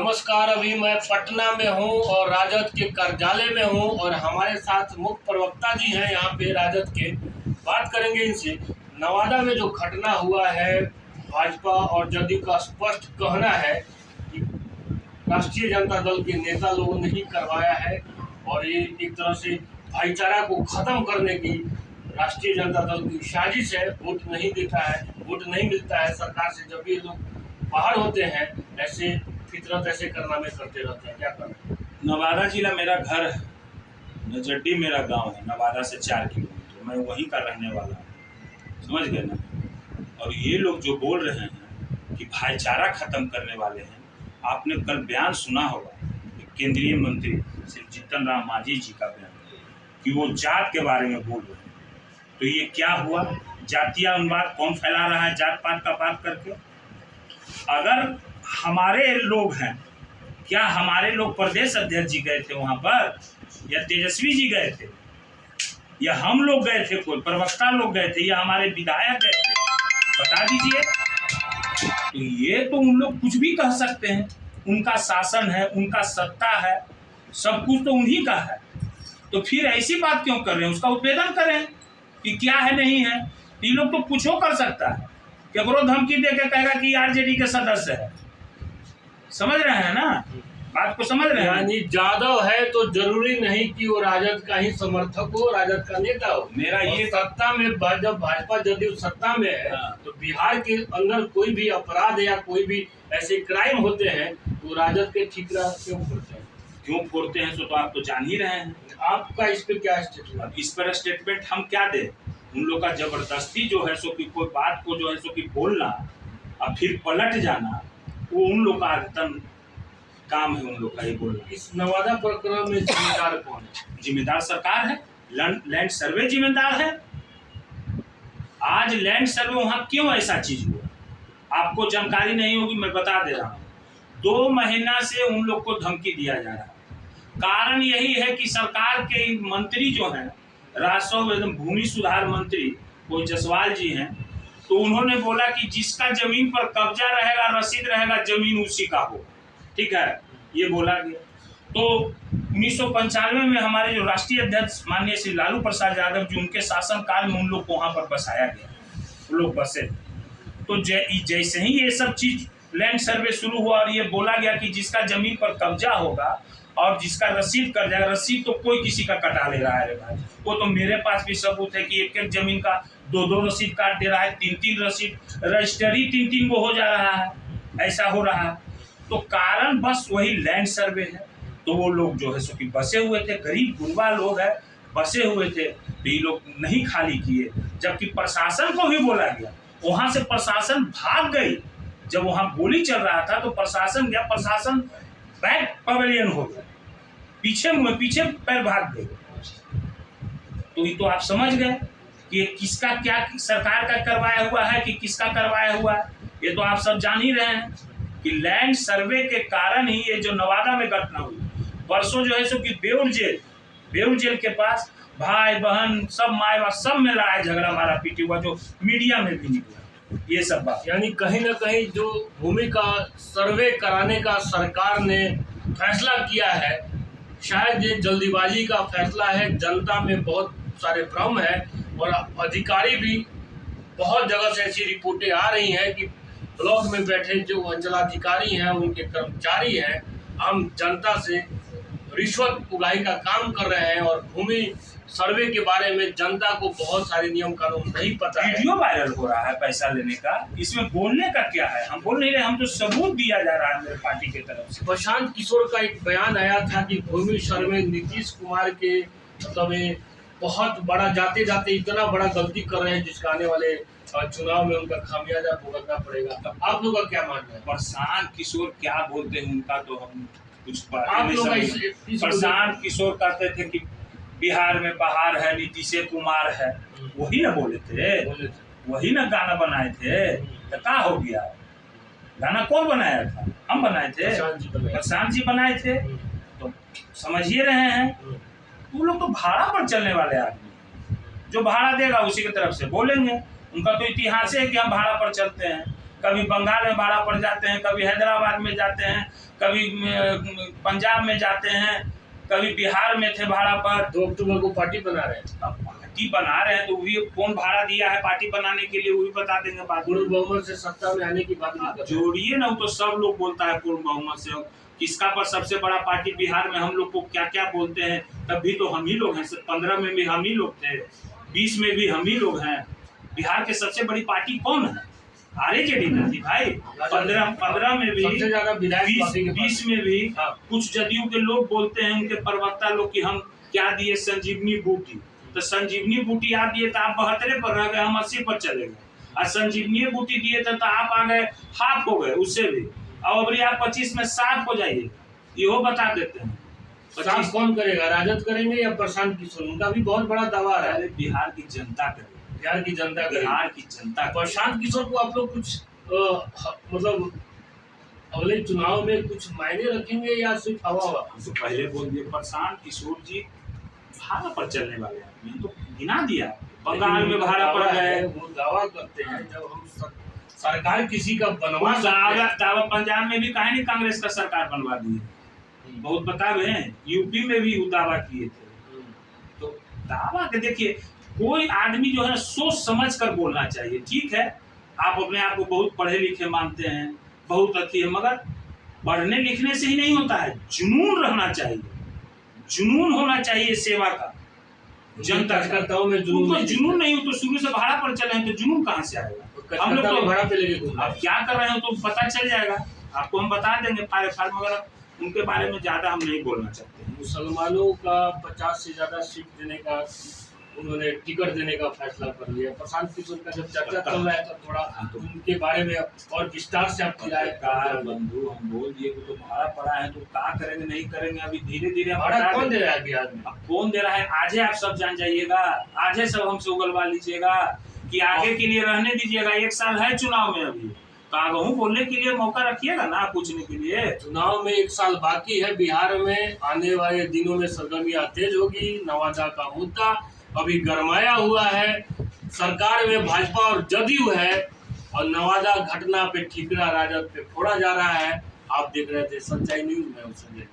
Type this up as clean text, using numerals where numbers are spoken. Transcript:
नमस्कार। अभी मैं पटना में हूं और राजद के कार्यालय में हूं और हमारे साथ मुख्य प्रवक्ता जी हैं यहाँ पे राजद के। बात करेंगे इनसे। नवादा में जो घटना हुआ है, भाजपा और जदयू का स्पष्ट कहना है कि राष्ट्रीय जनता दल के नेता लोगों ने ही करवाया है और ये एक तरह से भाईचारा को खत्म करने की राष्ट्रीय जनता दल की साजिश है। वोट नहीं देता है, वोट नहीं मिलता है सरकार से। जब ये लोग बाहर होते हैं ऐसे फितरत ऐसे कारनामे करते रहते हैं। क्या करें? नवादा जिला मेरा घर है, नजड्डी मेरा गांव है, नवादा से 4 किलोमीटर। मैं वहीं का रहने वाला हूँ, समझ गए ना। और ये लोग जो बोल रहे हैं कि भाईचारा खत्म करने वाले हैं, आपने कल बयान सुना होगा केंद्रीय मंत्री श्री जीतन राम मांझी जी का बयान कि वो जात के बारे में बोल रहे हैं। तो ये क्या हुआ? जातीय अनुवाद कौन फैला रहा है जात पात का बात करके? अगर हमारे लोग हैं, क्या हमारे लोग प्रदेश अध्यक्ष जी गए थे वहां पर, या तेजस्वी जी गए थे, या हम लोग गए थे, कोई प्रवक्ता लोग गए थे, या हमारे विधायक गए थे? बता दीजिए। तो ये तो उन लोग कुछ भी कह सकते हैं, उनका शासन है, उनका सत्ता है, सब कुछ तो उन्हीं का है। तो फिर ऐसी बात क्यों कर रहे हैं? उसका उद्भेदन करें कि क्या है नहीं है। ये लोग तो कुछ कर सकता है, केकरो धमकी दे के कहेगा कि आरजेडी के सदस्य है। समझ रहे हैं ना बात को? समझ रहे हैं? यानी जादव है तो जरूरी नहीं कि वो राजद का ही समर्थक हो, राजद का नेता हो। मेरा ये सत्ता में जब भाजपा जदयू सत्ता में है तो बिहार के अंदर कोई भी अपराध या कोई भी ऐसे क्राइम होते हैं तो राजद के ठिकरा क्यों फोड़ते हैं? तो आप तो जान ही रहे हैं। आपका इस पे क्या स्टेटमेंट? इस पर स्टेटमेंट हम क्या दें? उन लोग का जबरदस्ती जो है सो कि कोई बात को जो है सो कि बोलना और फिर पलट जाना, वो उन लोग का आदतन काम है, उन लोग का ये बोलना। इस नवादा प्रकरण में जिम्मेदार कौन है? जिम्मेदार सरकार है, लैंड सर्वे जिम्मेदार है। आज लैंड सर्वे वहां क्यों ऐसा चीज हुआ आपको जानकारी नहीं होगी, मैं बता दे रहा हूँ। 2 महीना से उन लोग को धमकी दिया जा रहा है। कारण यही है कि सरकार के मंत्री जो हैं, राजस्व एवं भूमि सुधार मंत्री कोई जायसवाल जी हैं, तो उन्होंने बोला कि जिसका जमीन पर कब्जा रहेगा, रसीद रहेगा, जमीन उसी का हो। ठीक है, ये बोला गया। तो 1995 में हमारे जो राष्ट्रीय अध्यक्ष माननीय श्री लालू प्रसाद यादव जी, उनके शासन काल में उन लोग को वहां पर बसाया गया, वो लोग बसे। तो जैसे ही ये सब चीज लैंड सर्वे शुरू हुआ और ये बोला गया कि जिसका जमीन पर कब्जा होगा और जिसका रसीद कर जाएगा, रसीद तो कोई किसी का कटा ले रहा है भाई। वो तो मेरे पास भी सबूत है कि एक जमीन का 2 रसीद काट दे रहा है, 3 रसीद, रजिस्ट्री 3 को हो जा रहा है, ऐसा हो रहा है। तो कारण बस वही लैंड सर्वे है। तो वो लोग जो है सो कि बसे हुए थे, गरीब गुरबा लोग है, बसे हुए थे, तो ये लोग नहीं खाली किए। जबकि प्रशासन को भी बोला गया, वहां से प्रशासन भाग गई। जब वहां गोली चल रहा था तो प्रशासन गया, प्रशासन बैक पवेलियन हो गया, पीछे पैर भाग गए। तो ये तो आप समझ गए कि ये किसका क्या सरकार का करवाया हुआ है कि किसका करवाया हुआ है। ये तो आप सब जान ही रहे हैं कि लैंड सर्वे के कारण ही ये जो नवादा में घटना हुई। परसों जो है सो कि बेउर जेल के पास भाई बहन सब माए बाप सब में लड़ाई झगड़ा मारा पीटी हुआ, जो मीडिया में भी निकला ये सब बात। यानी कहीं ना कहीं जो भूमि का सर्वे कराने का सरकार ने फैसला किया है, शायद ये जल्दीबाजी का फैसला है। जनता में बहुत सारे भ्रम है और अधिकारी भी बहुत जगह से ऐसी रिपोर्टें आ रही हैं कि ब्लॉक में बैठे जो अंचलाधिकारी हैं, उनके कर्मचारी हैं, आम जनता से रिश्वत उगाही का काम कर रहे हैं और भूमि सर्वे के बारे में जनता को बहुत सारे नियम कानून नहीं पता है। वीडियो वायरल हो रहा है पैसा लेने का, इसमें बोलने का क्या है? हम बोल नहीं रहे, हम तो सबूत दिया जा रहा है मेरे पार्टी की तरफ से। प्रशांत किशोर का एक बयान आया था कि भूमि सर्वे नीतीश कुमार के मतलब बहुत बड़ा जाते जाते इतना बड़ा गलती कर रहे हैं जिसका आने वाले चुनाव में उनका खामियाजा भुगतना पड़ेगा। तो आप लोग का क्या मानना है? प्रशांत किशोर क्या बोलते हैं उनका तो हम कुछ आप लोग प्रशांत किशोर कहते थे कि बिहार में बहार है, नीतीश कुमार है, वही ना बोले थे, वही ना गाना बनाए थे। तो क्या हो गया? गाना कौन बनाया था? हम बनाए थे, प्रशांत जी बनाए थे। तो समझिए रहे हैं, वो लोग तो भाड़ा पर चलने वाले आदमी, जो भाड़ा देगा उसी की तरफ से बोलेंगे। उनका तो इतिहास है कि हम भाड़ा पर चलते हैं। कभी बंगाल में भाड़ा पड़ जाते हैं, कभी हैदराबाद में जाते हैं, कभी पंजाब में जाते हैं, कभी बिहार में थे भाड़ा पर। 2 अक्टूबर को पार्टी बना रहे हैं। अब पार्टी बना रहे हैं तो भी कौन भाड़ा दिया है पार्टी बनाने के लिए, वो भी बता देंगे। बात पूर्ण बहुमत से सत्ता में आने की बात नहीं कर रहे। जोड़िए ना, वो तो सब लोग बोलता है पूर्ण बहुमत से। किसका पर सबसे बड़ा पार्टी बिहार में हम लोग को क्या क्या बोलते हैं, तब भी तो हम ही लोग हैं। 15 में भी हम ही लोग थे, 20 में भी हम ही लोग हैं। बिहार के सबसे बड़ी पार्टी कौन है? आरजेडी थी भाई। 15 में भी, 20 में भी कुछ जदयू के लोग बोलते हैं, उनके प्रवक्ता लोग कि हम क्या दिए, संजीवनी बूटी। तो संजीवनी बूटी आप दिए तो आप 72 पर रह गए, हम 80 पर चले गए। और संजीवनी बूटी दिए थे तो आप आ गए, हाफ हो गए उससे भी। अब अभी आप 25 में 7 हो जाइए, ये बता देते हैं। 50 कौन करेगा? राजद करेंगे या प्रशांत किशोर? उनका भी बहुत बड़ा दावा है। बिहार की जनता करेगी, बिहार की जनता करेगी। बिहार की जनता। प्रशांत किशोर को आप लोग कुछ मतलब अगले चुनाव में कुछ मायने रखेंगे या सिर्फ हवा? तो पहले बोल दिए प्रशांत किशोर जी भाड़ा पर चलने वाले आदमी, तो गिना दिया। बंगाल में भाड़ा पर गए, वो दावा करते हैं जब हम सरकार किसी का बनवा दावा। पंजाब में भी कहा नहीं कांग्रेस का सरकार बनवा दी है, बहुत बतावे हैं। यूपी में भी वो दावा किए थे। तो दावा के देखिए, कोई आदमी जो है सोच समझ कर बोलना चाहिए। ठीक है, आप अपने आप को बहुत पढ़े लिखे मानते हैं, बहुत अच्छी है, मगर पढ़ने लिखने से ही नहीं होता है, जुनून रहना चाहिए। जुनून होना चाहिए सेवा का। जनता कार्यकर्ताओं में जुनून नहीं हो तो शुरू से भाड़ा पर चले हैं तो जुनून कहाँ से आएगा? हम लोग तो भाड़ा पे लेके अब क्या कर रहे हो तो पता चल जाएगा आपको, हम बता देंगे फार्म वगैरह। उनके बारे में ज्यादा हम नहीं बोलना चाहते हैं। मुसलमानों का 50 से ज्यादा सीट देने का, उन्होंने टिकट देने का फैसला कर लिया। प्रशांत किशोर का जब चर्चा चल रहा है तो थोड़ा उनके बारे में और विस्तार से आपकी राय। बंधु हम बोल दिए तो भाड़ा पड़ा है तो क्या करेंगे नहीं करेंगे, अभी धीरे धीरे भाड़ा कौन दे रहा है बिहार में? अब कौन दे रहा है आज आप सब जान जाइएगा, आज सब हमसे उगलवा लीजिएगा कि आगे के लिए रहने दीजिएगा। 1 साल है चुनाव में, अभी तो आगे बोलने के लिए मौका रखिएगा ना, पूछने के लिए। चुनाव में 1 साल बाकी है। बिहार में आने वाले दिनों में सरगर्मियां तेज होगी। नवादा का मुद्दा अभी गरमाया हुआ है। सरकार में भाजपा और जदयू है और नवादा घटना पे ठिकरा राजद पे फोड़ा जा रहा है। आप देख रहे थे सच्चाई न्यूज में।